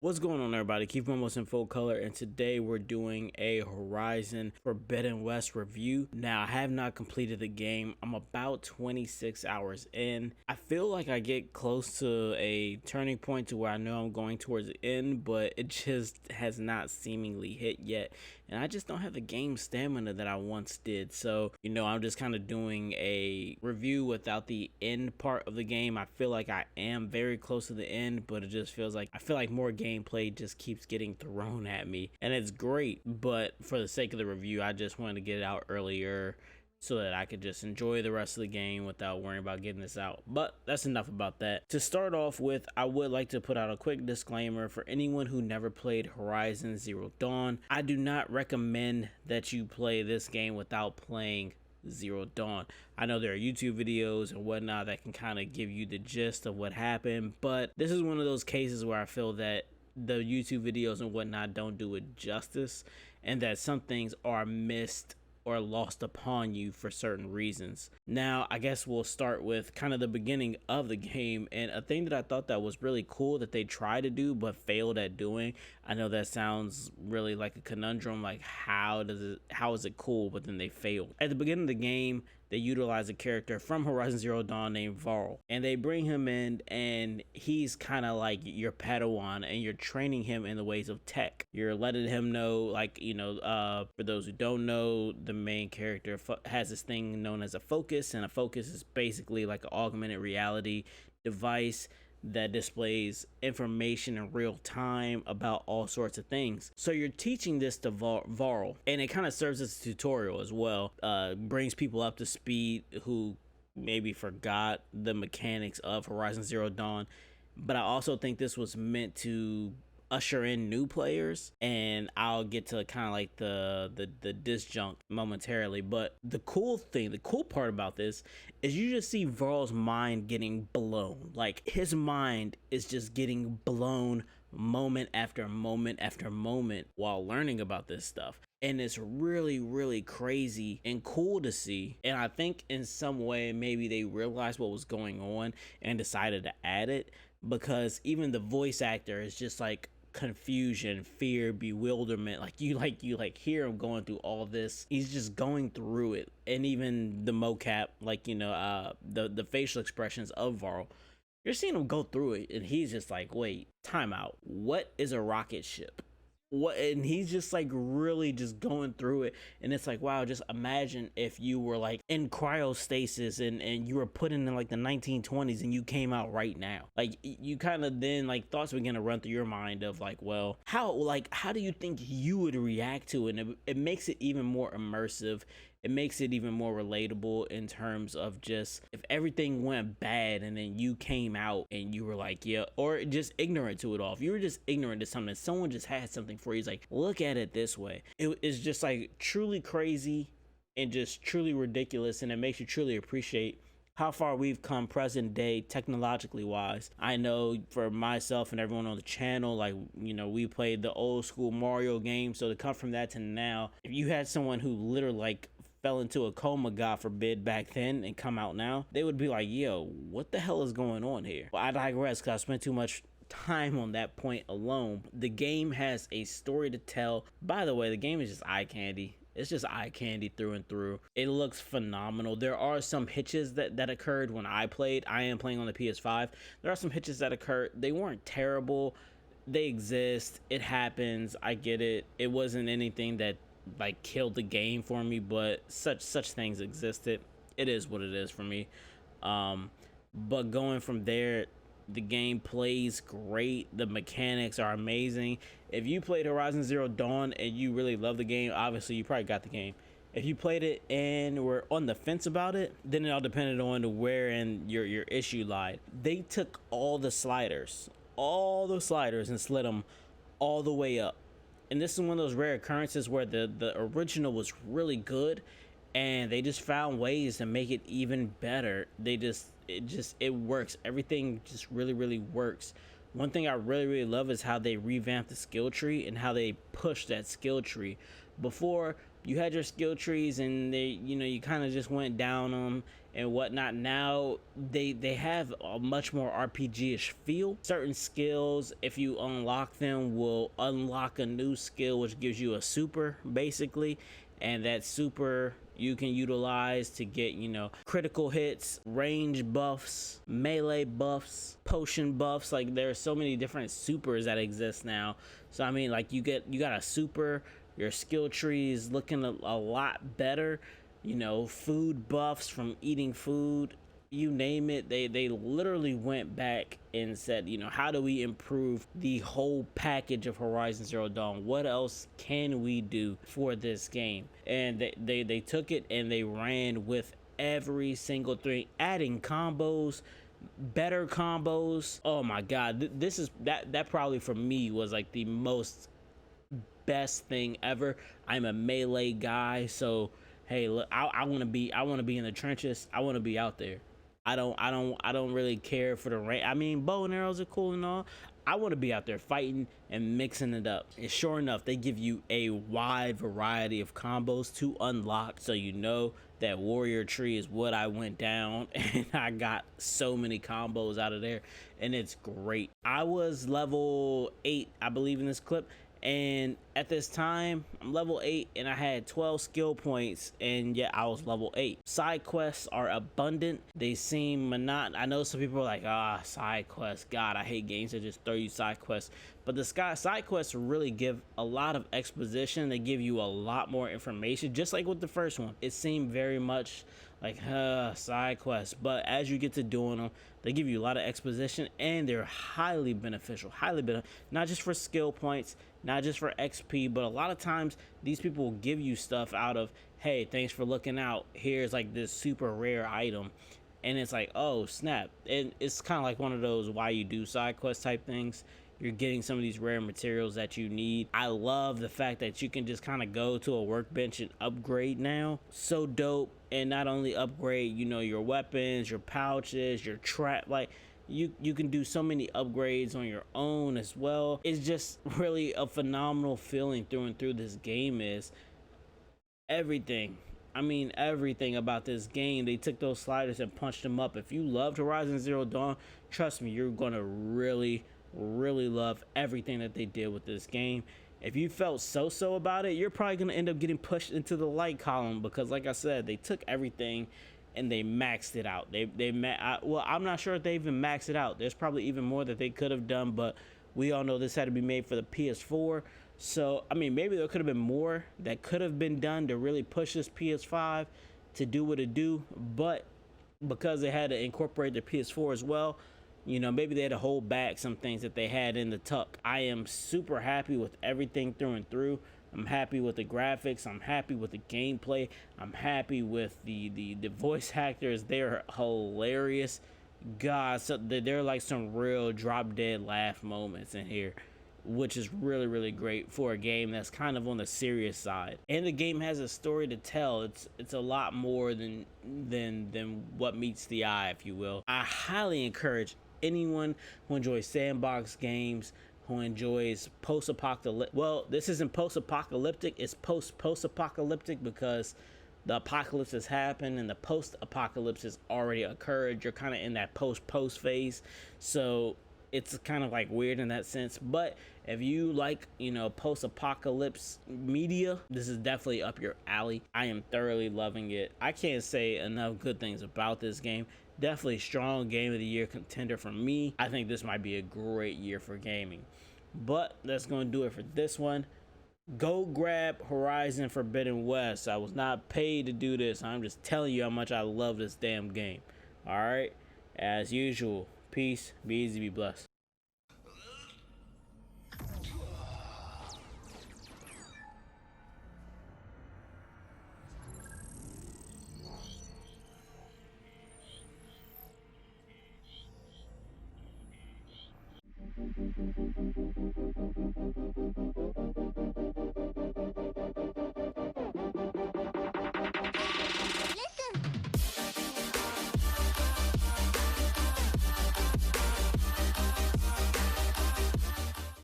What's going on, everybody? Keep almost in full color, and today we're doing a Horizon Forbidden West review. Now, I have not completed the game. I'm about 26 hours in. I feel like I get close to a turning point to where I know I'm going towards the end, but it just has not seemingly hit yet. And I just don't have the game stamina that I once did. So, I'm just kind of doing a review without the end part of the game. I feel like I am very close to the end, but it just feels like I feel like more gameplay just keeps getting thrown at me, and it's great, but for the sake of the review, I just wanted to get it out earlier so that I could just enjoy the rest of the game without worrying about getting this out. But that's enough about that. To start off with, I would like to put out a quick disclaimer for anyone who never played Horizon Zero Dawn. I do not recommend that you play this game without playing Zero Dawn. I know there are YouTube videos and whatnot that can kind of give you the gist of what happened, but this is one of those cases where I feel that the YouTube videos and whatnot don't do it justice, and that some things are missed or lost upon you for certain reasons. Now, I guess we'll start with kind of the beginning of the game, and a thing that I thought that was really cool that they tried to do but failed at doing. I know that sounds really like a conundrum, like how is it cool, but then they failed. At the beginning of the game, they utilize a character from Horizon Zero Dawn named Varl, and they bring him in, and he's kind of like your Padawan, and you're training him in the ways of tech. You're letting him know, like, for those who don't know, the main character has this thing known as a focus, and a focus is basically like an augmented reality device that displays information in real time about all sorts of things. So you're teaching this to Varl, and it kind of serves as a tutorial as well. Brings people up to speed who maybe forgot the mechanics of Horizon Zero Dawn. But I also think this was meant to usher in new players, and I'll get to kind of like the disjunct momentarily. But the cool part about this is you just see Varl's mind getting blown. Like, his mind is just getting blown moment after moment after moment while learning about this stuff. And it's really, really crazy and cool to see. And I think in some way, maybe they realized what was going on and decided to add it, because even the voice actor is just like confusion, fear, bewilderment. You hear him going through all this. He's just going through it. And even the mocap, the facial expressions of Varl, you're seeing him go through it, and he's just like, wait, time out. What is a rocket ship? What? And he's just like really just going through it, and it's like, wow, just imagine if you were like in cryostasis and you were put in like the 1920s and you came out right now. Like, you kind of then like thoughts begin to run through your mind of like, well, how do you think you would react to it? And it makes it even more immersive. It makes it even more relatable in terms of just if everything went bad and then you came out and you were like, yeah, or just ignorant to it all. If you were just ignorant to something, someone just had something for you. It's like, look at it this way. It is just like truly crazy and just truly ridiculous, and it makes you truly appreciate how far we've come present day technologically wise. I know for myself and everyone on the channel, we played the old school Mario game, so to come from that to now, if you had someone who literally fell into a coma, God forbid, back then and come out now, they would be like, yo, what the hell is going on here? Well, I digress, because I spent too much time on that point alone. The game has a story to tell. By the way, the game is just eye candy. It's just eye candy through and through. It looks phenomenal. There are some hitches that occurred when I played. I am playing on the PS5. There are some hitches that occurred. They weren't terrible. They exist. It happens. I get it. It wasn't anything that killed the game for me, but such things existed. It is what it is for me. But going from there, the game plays great. The mechanics are amazing. If you played Horizon Zero Dawn and you really love the game, obviously you probably got the game. If you played it and were on the fence about it, then it all depended on where in your issue lied. They took all the sliders and slid them all the way up. And this is one of those rare occurrences where the original was really good, and they just found ways to make it even better. It works. Everything just really, really works. One thing I really, really love is how they revamped the skill tree and how they pushed that skill tree. Before, You had your skill trees, and they, you kind of just went down them and whatnot. Now they have a much more RPG-ish feel. Certain skills, if you unlock them, will unlock a new skill which gives you a super, basically, and that super you can utilize to get, critical hits, range buffs, melee buffs, potion buffs. Like, there are so many different supers that exist now. So I mean, like, you got a super, your skill tree is looking a lot better. Food buffs from eating food, you name it. They literally went back and said, how do we improve the whole package of Horizon Zero Dawn? What else can we do for this game? And they took it and they ran with every single thing, adding combos, better combos. Oh my god, this is that probably for me was like the most best thing ever. I'm a melee guy, so hey, look, I want to be in the trenches. I want to be out there. I don't really care for the range. I mean, bow and arrows are cool and all. I want to be out there fighting and mixing it up. And sure enough, they give you a wide variety of combos to unlock. So that warrior tree is what I went down, and I got so many combos out of there, and it's great. I was level 8, I believe, in this clip. And at this time, I'm level 8 and I had 12 skill points, and yet I was level 8. Side quests are abundant. They seem monotonous. I know some people are like, side quests. God, I hate games that just throw you side quests. But the side quests really give a lot of exposition. They give you a lot more information, just like with the first one. It seemed very much like side quests, but as you get to doing them, they give you a lot of exposition, and they're highly beneficial. Not just for skill points, not just for XP, but a lot of times these people will give you stuff out of, hey, thanks for looking out, here's like this super rare item, and it's like, oh snap. And it's kind of like one of those why you do side quest type things. You're getting some of these rare materials that you need. I love the fact that you can just kind of go to a workbench and upgrade now. So dope. And not only upgrade, your weapons, your pouches, your trap, like you can do so many upgrades on your own as well. It's just really a phenomenal feeling through and through. This game is everything. I mean, everything about this game. They took those sliders and punched them up. If you loved Horizon Zero Dawn, trust me, you're gonna really love everything that they did with this game. If you felt so about it, you're probably gonna end up getting pushed into the light column, because like I said, they took everything and they maxed it out. Well, I'm not sure if they even maxed it out. There's probably even more that they could have done, but we all know this had to be made for the PS4. So I mean, maybe there could have been more that could have been done to really push this PS5 to do what it do, but because they had to incorporate the PS4 as well, maybe they had to hold back some things that they had in the tuck. I am super happy with everything through and through. I'm happy with the graphics. I'm happy with the gameplay. I'm happy with the voice actors. They're hilarious. God, so they're like some real drop dead laugh moments in here, which is really great for a game that's kind of on the serious side. And the game has a story to tell. It's a lot more than what meets the eye, if you will. I highly encourage anyone who enjoys sandbox games, who enjoys post-apocalyptic. Well, this isn't post-apocalyptic, it's post-apocalyptic, because the apocalypse has happened and the post-apocalypse has already occurred. You're kind of in that post phase, so it's kind of like weird in that sense. But if you like, post-apocalypse media, this is definitely up your alley. I am thoroughly loving it. I can't say enough good things about this game. Definitely strong game of the year contender for me. I think this might be a great year for gaming. But that's going to do it for this one. Go grab Horizon Forbidden West. I was not paid to do this. I'm just telling you how much I love this damn game. Alright? As usual, peace, be easy, be blessed.